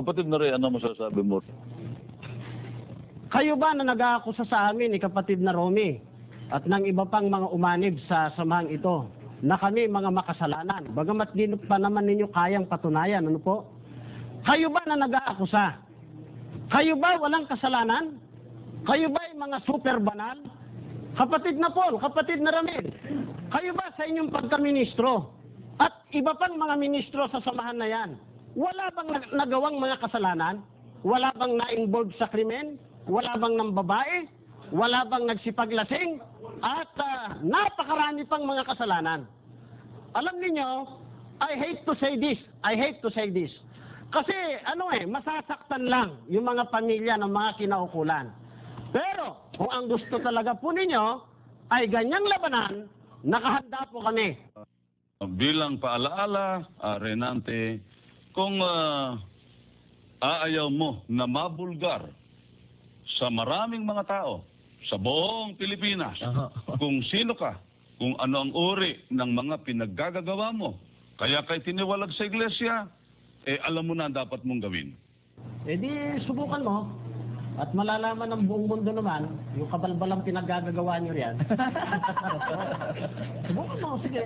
Kapatid na rin, ano masasabi mo? Kayo ba na nag-aakusa sa amin ni kapatid na Romy at ng iba pang mga umanib sa samahang ito na kami mga makasalanan, bagamat di pa naman ninyo kayang patunayan, ano po? Kayo ba na nag-aakusa? Kayo ba walang kasalanan? Kayo ba ay mga super banal? Kapatid na Paul, kapatid na Ramil, kayo ba sa inyong pagkaministro at iba pang mga ministro sa samahan na yan, wala bang nagawang mga kasalanan? Wala bang na-involve sa krimen? Wala bang ng babae? Wala bang nagsipaglasing? At napakarami pang mga kasalanan. Alam niyo, I hate to say this. Kasi masasaktan lang yung mga pamilya ng mga kinaukulan. Pero kung ang gusto talaga po ninyo ay ganyang labanan, nakahanda po kami. Bilang paalaala, Renante, kung aayaw mo na mabulgar sa maraming mga tao, sa buong Pilipinas, kung sino ka, kung ano ang uri ng mga pinaggagawa mo, kaya kay tiniwalag sa iglesia, alam mo na ang dapat mong gawin. Di subukan mo. At malalaman ng buong mundo naman, yung kabalbalang pinaggagawa nyo riyan. Subukan mo, sige.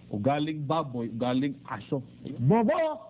Ugaling baboy, ugaling aso. Bobo!